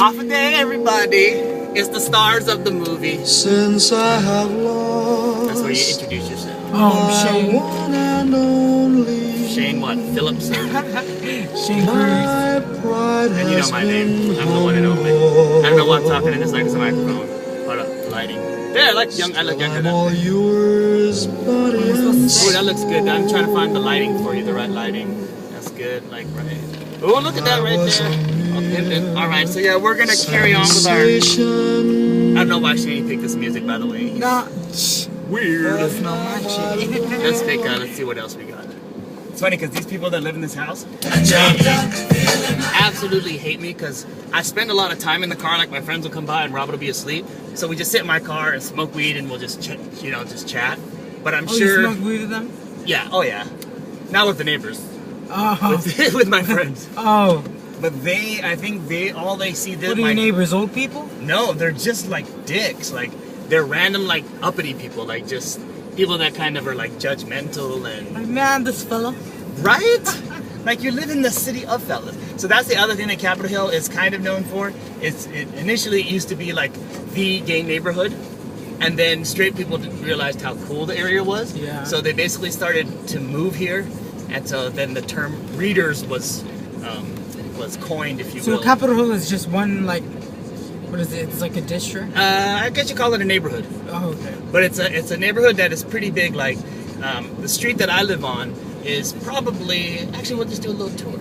Half a day, everybody. It's the stars of the movie. Since I have lost. That's where you introduce yourself. Oh, Shane. One and only. Shane what? Phillips? Shane Cruz. And you know my name. I'm the one and only. I don't know why I'm talking in this like it's a microphone. Hold up, lighting. There, I look younger now. All yours, but Oh, that looks good. I'm trying to find the lighting for you, the right lighting. That's good, like right. Oh, look at that right there. Alright, so yeah, we're gonna carry on with our... I don't know why Shaney picked this music, by the way. Nah. Weird. That's not my shit. Let's see what else we got. It's funny because these people that live in this house absolutely hate me because I spend a lot of time in the car. Like my friends will come by and Robert will be asleep, so we just sit in my car and smoke weed and we'll just just chat. But I'm sure. You smoke weed with them? Yeah. Oh yeah. Not with the neighbors. Oh. With my friends. Oh. But I think all they see this. What are your neighbors? Old people? No, they're just like dicks. Like they're random like uppity people. Like just people that kind of are like judgmental and. Like, man, this fella. Right? Like you live in the city of fellas. So that's the other thing that Capitol Hill is kind of known for. Initially it used to be like the gay neighborhood, and then straight people realized how cool the area was. Yeah. So they basically started to move here, and so then the term readers was coined, if you will. So Capitol Hill is just one, like, what is it? It's like a district? I guess you call it a neighborhood. Oh, okay. But it's a neighborhood that is pretty big. Like the street that I live on is probably, actually we'll just do a little tour.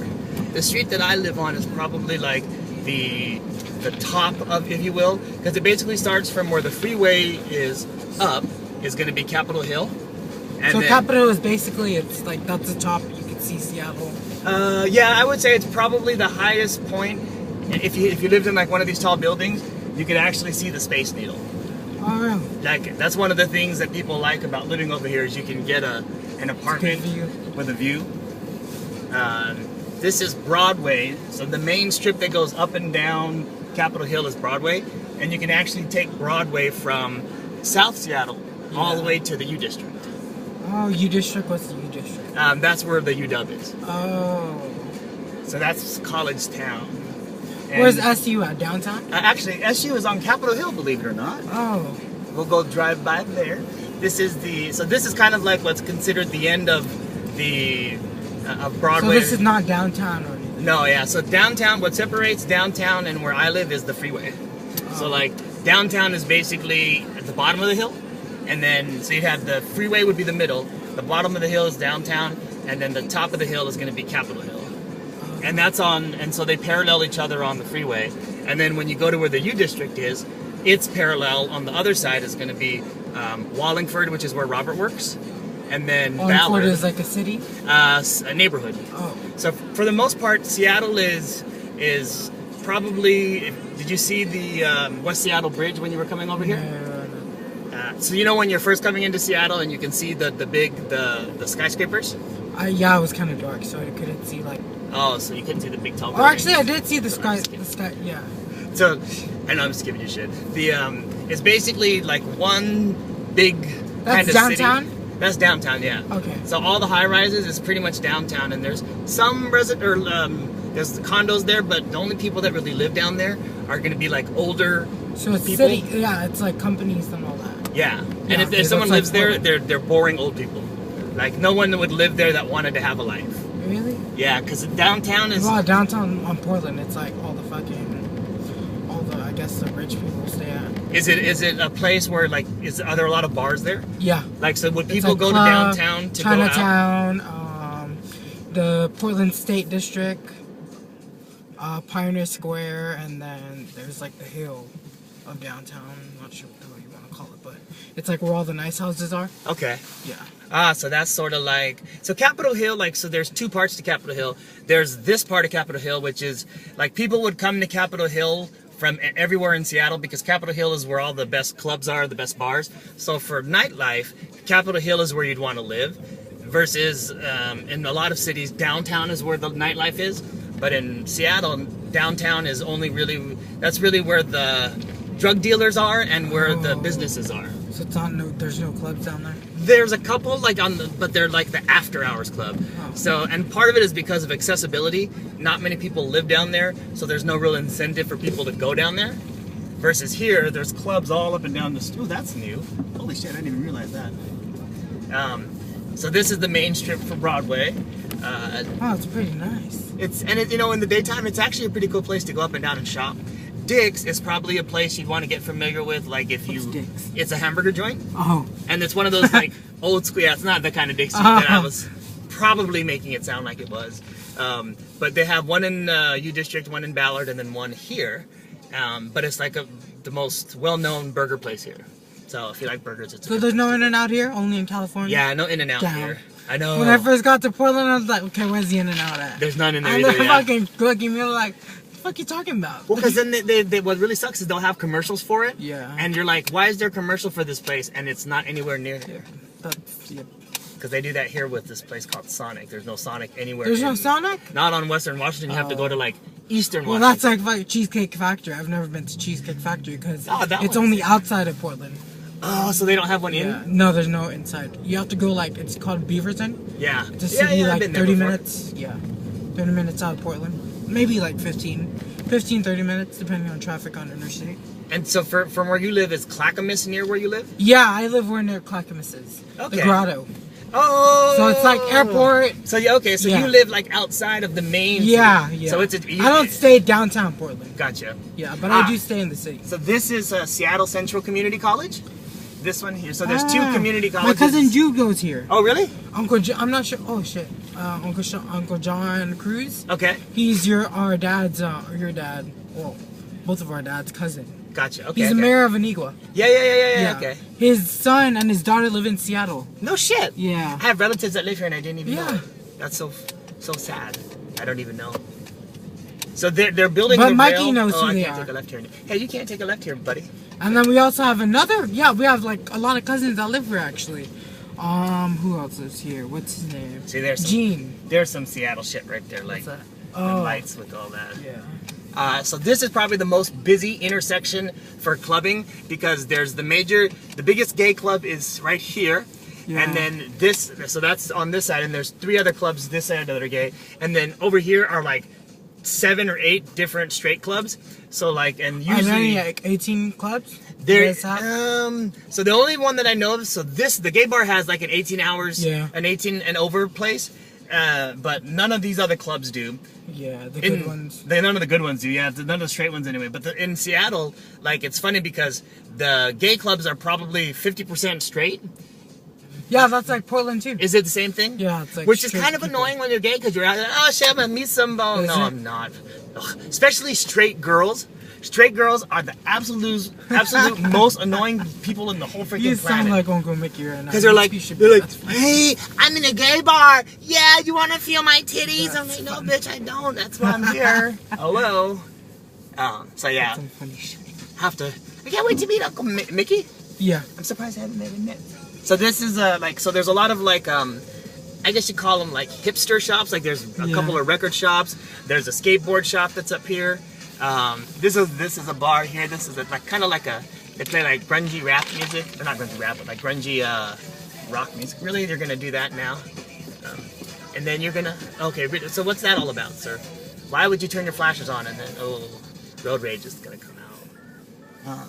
The street that I live on is probably like the top of, if you will, because it basically starts from where the freeway is up, is going to be Capitol Hill. And so then, Capitol is basically, it's like, that's the top, you can see Seattle. Yeah, I would say it's probably the highest point. If you lived in like one of these tall buildings, you could actually see the Space Needle. Oh, really? Like, that's one of the things that people like about living over here is you can get an apartment with a view. This is Broadway, so the main strip that goes up and down Capitol Hill is Broadway, and you can actually take Broadway from South Seattle all the way to the U District. Oh, U District? What's the U District? That's where the UW is. Oh. So that's College Town. And where's SU at? Downtown? Actually, SU is on Capitol Hill, believe it or not. Oh. We'll go drive by there. This is kind of like what's considered the end of Broadway. So this is not downtown or anything? No, yeah. So downtown, what separates downtown and where I live is the freeway. Oh. So like downtown is basically at the bottom of the hill, and then so you have the freeway would be the middle. The bottom of the hill is downtown, and then the top of the hill is going to be Capitol Hill. And that's and so they parallel each other on the freeway. And then when you go to where the U District is, it's parallel on the other side is going to be Wallingford, which is where Robert works. And then Wallingford Ballard is like a city? A neighborhood. Oh. So for the most part, Seattle is probably, did you see the West Seattle Bridge when you were coming over here? No. So you know when you're first coming into Seattle and you can see the skyscrapers? Yeah, it was kind of dark, so I couldn't see like... Oh, so you couldn't see the big tall Oh, buildings. actually, I did see the sky, yeah. So, I know I'm just giving you shit. It's basically like one big kind of downtown? city. That's downtown, yeah. Okay. So all the high rises is pretty much downtown, and there's some there's the condos there, but the only people that really live down there are going to be like older. So it's people. city, yeah. It's like companies and all that. Yeah, and Yeah, if someone lives like there, they're boring old people. Like no one would live there that wanted to have a life. Really? Yeah, because downtown is. Well, downtown on Portland, it's like all the I guess the rich people stay at. Is it a place where like are there a lot of bars there? Yeah. Like so, would people like go club, to downtown to Chinatown, go out? The Portland State District, Pioneer Square, and then there's like the hill of downtown. I'm not sure what the hell you want to call it, but it's like where all the nice houses are. Okay. Yeah. So that's sort of like so Capitol Hill. Like so, there's two parts to Capitol Hill. There's this part of Capitol Hill, which is like people would come to Capitol Hill from everywhere in Seattle because Capitol Hill is where all the best clubs are, the best bars. So for nightlife, Capitol Hill is where you'd want to live. Versus in a lot of cities, downtown is where the nightlife is. But in Seattle, downtown is only really that's really where the drug dealers are and where the businesses are. So it's not there's no clubs down there? There's a couple but they're like the after hours club. Oh. So, and part of it is because of accessibility. Not many people live down there, so there's no real incentive for people to go down there. Versus here, there's clubs all up and down the street. Oh, that's new. Holy shit, I didn't even realize that. So this is the main strip for Broadway. Oh, it's pretty nice. You know, in the daytime, it's actually a pretty cool place to go up and down and shop. Dick's is probably a place you'd want to get familiar with, like if you. What's Dick's? It's a hamburger joint. Oh. And it's one of those like old school. Yeah, it's not the kind of Dick's that I was probably making it sound like it was. But they have one in U District, one in Ballard, and then one here. But it's like the most well-known burger place here. So if you like burgers, it's. So there's no In-N-Out here, only in California. Yeah, no In-N-Out here. I know. When I first got to Portland, I was like, okay, where's the In-N-Out at? There's none in there and either. they're Yeah. fucking looking at me like, what the fuck are you talking about? Well, because then they what really sucks is they'll have commercials for it. Yeah. And you're like, why is there a commercial for this place and it's not anywhere near here? That's, yeah. Because they do that here with this place called Sonic. There's no Sonic anywhere. There's no Sonic? Not on Western Washington. You have to go to like Eastern Well, Washington. that's like Cheesecake Factory. I've never been to Cheesecake Factory because that it's one. only outside of Portland. Oh, so they don't have one Yeah. in? No, there's no inside. You have to go like, it's called Beaverton. Yeah. It's a city I've like been there 30 before. minutes. Yeah. 30 minutes out of Portland. Maybe like 15, 30 minutes depending on traffic on interstate. And so from where you live, is Clackamas near where you live? Yeah, I live where near Clackamas is. Okay. The Grotto. Oh. So it's like airport. So you live like outside of the main Yeah, city. yeah. So I don't stay downtown Portland. Gotcha. Yeah, but I do stay in the city. So this is Seattle Central Community College. This one here. So there's two community My colleges. cousin Jude goes here. Oh, really? I'm not sure. Oh shit. Uncle John Cruz. Okay. He's your dad's your dad. Well, both of our dad's cousin. Gotcha. Okay. He's the mayor of Anigua. Yeah. Okay. His son and his daughter live in Seattle. No shit. Yeah. I have relatives that live here and I didn't even know Yeah. it. That's so sad. I don't even know. So they're building But the Mikey rail. knows who I they can't are. take a left here. Hey, you can't take a left here, buddy. And then we also have another. Yeah, we have like a lot of cousins that live here actually. Who else lives here? What's his name? See, there's some Seattle shit right there, like What's that? and lights with all that. Yeah. So this is probably the most busy intersection for clubbing because there's the biggest gay club is right here. Yeah. And then so that's on this side, and there's 3 other clubs this side that are gay. And then over here are like 7 or 8 different straight clubs. So like, and Are there usually only like 18 clubs? there, You guys have? so the only one that I know of, so the gay bar has like an 18 hours, Yeah. an 18 and over place, but none of these other clubs do. Yeah, the good ones. None of the good ones do, yeah, none of the straight ones anyway. But in Seattle, like, it's funny because the gay clubs are probably 50% straight. Yeah, that's like Portland too. Is it the same thing? Yeah, it's like Which is straight kind of people. annoying when you're gay because you're out there, oh shit, I'm gonna meet somebody. Is No, it? I'm not. Ugh. Especially straight girls. Straight girls are the absolute most annoying people in the whole freaking You planet. sound like Uncle Mickey right now. Because they're like, You should be- that's fine. hey, I'm in a gay bar. Yeah, you want to feel my titties? I'm like, no, bitch, I don't. That's why I'm here. Hello. So yeah, Some funny shit. I can't wait to meet Uncle Mickey. Yeah. I'm surprised I haven't met him. So this is so there's a lot of like I guess you call them like hipster shops. Like there's a couple of record shops. There's a skateboard shop that's up here. This is a bar here. This is like kind of like they play like grungy rap music. Or not grungy rap, but like grungy rock music. Really, they're gonna do that now. And then you're gonna so what's that all about, sir? Why would you turn your flashers on and then road rage is gonna come out?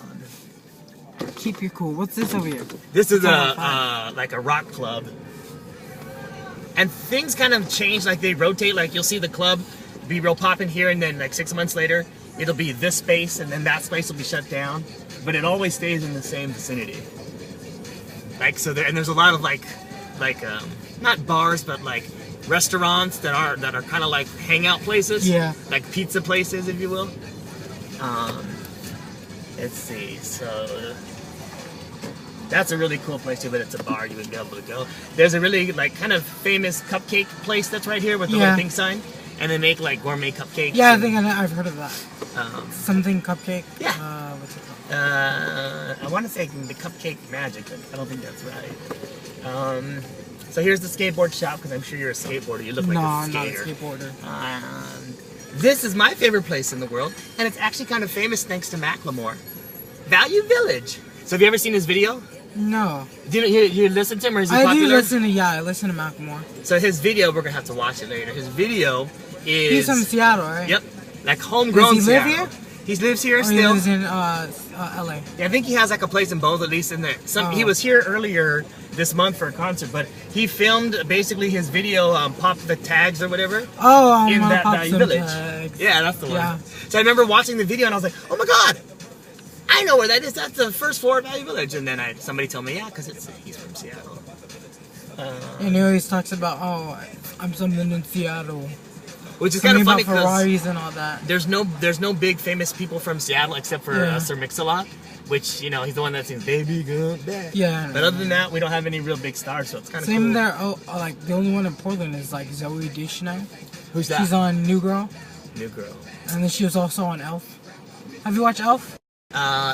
Keep your cool. What's this over here? This is Oh, like a rock club. And things kind of change, like they rotate, like you'll see the club be real poppin' here and then like 6 months later, it'll be this space and then that space will be shut down. But it always stays in the same vicinity. Like, so there's a lot of like not bars, but like restaurants that are kind of like hangout places. Yeah. Like pizza places, if you will. Let's see, so that's a really cool place too, but it's a bar, you wouldn't be able to go. There's a really like kind of famous cupcake place that's right here with the little pink sign, and they make like gourmet cupcakes. Yeah, I and, think I've heard of that. Something cupcake. Yeah. What's it called? I want to say the Cupcake Magic, but I don't think that's right. So here's the skateboard shop because I'm sure you're a skateboarder. You look like No, a I'm not a skater. skateboarder. This is my favorite place in the world, and it's actually kind of famous thanks to Macklemore. Value Village. So have you ever seen his video? No. Do you listen to him, or is he I popular? do listen to, I listen to Macklemore. So his video, we're gonna have to watch it later. His video is... He's from Seattle, right? Yep. Like homegrown Does he live Seattle. here? He lives here Or still. he lives in LA. Yeah, I think he has like a place in both, at least in there. He was here earlier this month for a concert, but he filmed basically his video, Pop the Tags or whatever. Oh, in that Pop Value Some Village. Tags. Yeah, that's the one. Yeah. So I remember watching the video and I was like, oh my god, I know where that is. That's the first floor of Value Village. And then somebody told me, yeah, because he's from Seattle. And he always talks about, oh, I'm something in Seattle. Which is kind of funny about because Ferraris and all that. there's no big famous people from Seattle except for Sir Mix-a-Lot, which, you know, he's the one that sings Baby Go Back. Yeah. But other than that, we don't have any real big stars, so it's kind of cool. Same there. Oh, like the only one in Portland is like Zoe Deschanel. Who's that? She's on New Girl, New Girl. and then she was also on Elf. Have you watched Elf?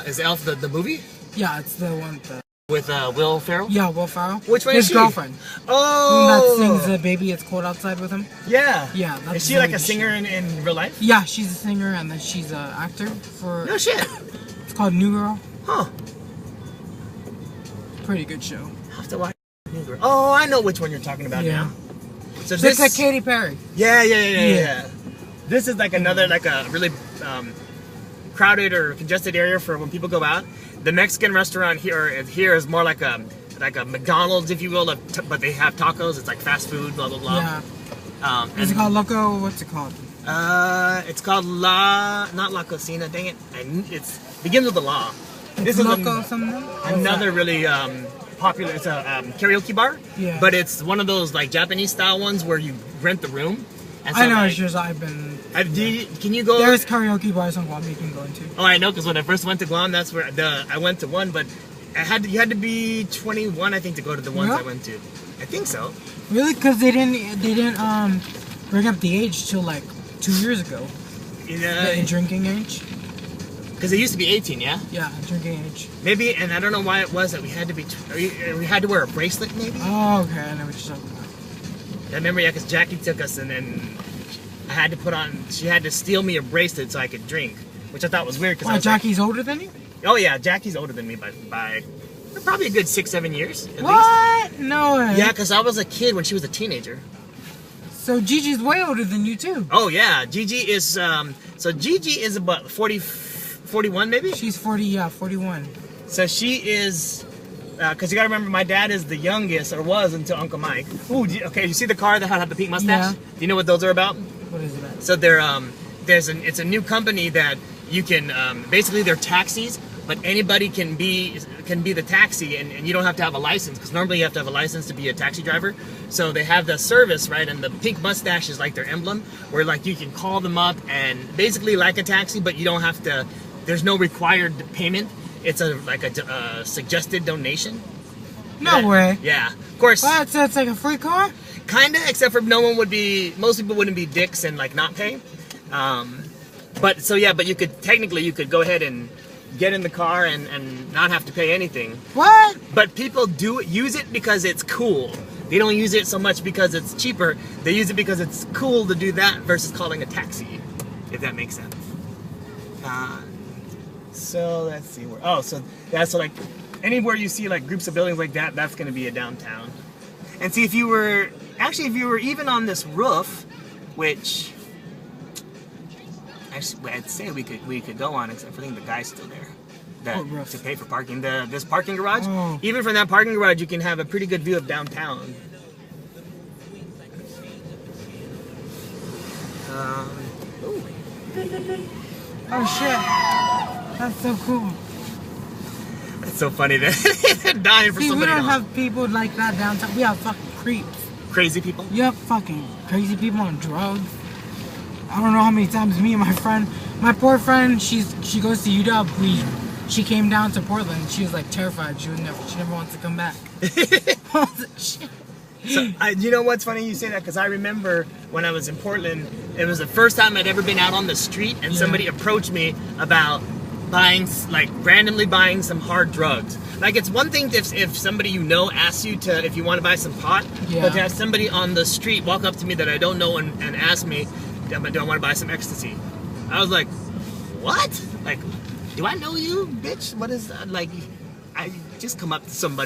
Is Elf the movie? Yeah, it's the one. With Will Ferrell? Yeah, Will Ferrell. Which one His is she? girlfriend. Oh! The one that sings "Baby It's Cold Outside" with him. Yeah. Yeah, that's Is she like Zoe a singer in real life? Yeah, she's a singer and then she's an actor for. No shit. It's called New Girl. Huh. Pretty good show. I have to watch New Girl. Oh, I know which one you're talking about Yeah. now. So It's this like Katy Perry. Yeah. This is like another like a really crowded or congested area for when people go out. The Mexican restaurant here is more like a McDonald's, if you will, but they have tacos. It's like fast food, blah blah blah. Yeah. Is it called Loco? What's it called? It's called not La Cocina. Dang it! It's begins with the law. This Loco is something? another really popular. It's a karaoke bar. Yeah. But it's one of those like Japanese style ones where you rent the room. And so, I know, like, it's just I've been. can you go? There's karaoke bars on Guam you can go into. Oh, I know, because when I first went to Guam, that's where I went to one, but you had to be 21, I think, to go to the ones I went to. I think so. Really? Because they didn't bring up the age till like 2 years ago. The drinking age. Because it used to be 18, yeah? Yeah, drinking age. Maybe, and I don't know why it was that we had to be. We had to wear a bracelet, maybe. Oh, okay, I know what you're talking about. I remember, yeah, because Jackie took us, and then I had to put on. She had to steal me a bracelet so I could drink, which I thought was weird. Why, Jackie's older than you? Oh yeah, Jackie's older than me by probably a good 6-7 years. At What? least. No way. Yeah, because I was a kid when she was a teenager. So Gigi's way older than you too. Oh yeah, Gigi is so Gigi is about 41 maybe. She's 40, yeah, 41. So she is, because you gotta remember, my dad is the youngest, or was until Uncle Mike. Ooh, okay, you see the car that had the pink mustache? Yeah. Do you know what those are about? What is it about? So they're it's a new company that you can basically they're taxis, but anybody can be the taxi, and you don't have to have a license, because normally you have to have a license to be a taxi driver. So they have the service, right, and the pink mustache is like their emblem, where like you can call them up and basically like a taxi, but you don't have to. There's no required payment. It's a suggested donation. No way. Yeah, of course. What? So it's like a free car? Kinda, except for most people wouldn't be dicks and like not pay. But you could go ahead and get in the car and not have to pay anything. What? But people use it because it's cool. They don't use it so much because it's cheaper. They use it because it's cool to do that versus calling a taxi, if that makes sense. So let's see where. Oh, so that's like anywhere you see like groups of buildings like that, that's going to be a downtown. And see, if you were even on this roof, which actually I'd say we could go on, except for I think the guy's still there. What roof? To pay for parking. This parking garage. Oh. Even from that parking garage, you can have a pretty good view of downtown. Ooh. Oh shit. That's so cool. It's so funny that they're dying for See, we somebody don't else. have people like that downtown. We have fucking creeps. Crazy people. You have fucking crazy people on drugs. I don't know how many times me and my poor friend, she goes to UW. She came down to Portland. She was like terrified. She never wants to come back. Shit. So, you know what's funny you say that, because I remember when I was in Portland, it was the first time I'd ever been out on the street, and somebody approached me about randomly buying some hard drugs. Like, it's one thing if somebody you know asks you if you want to buy some pot, but to have somebody on the street walk up to me that I don't know and ask me, do I want to buy some ecstasy? I was like, what? Like, do I know you, bitch? What is that? Like, just come up to somebody.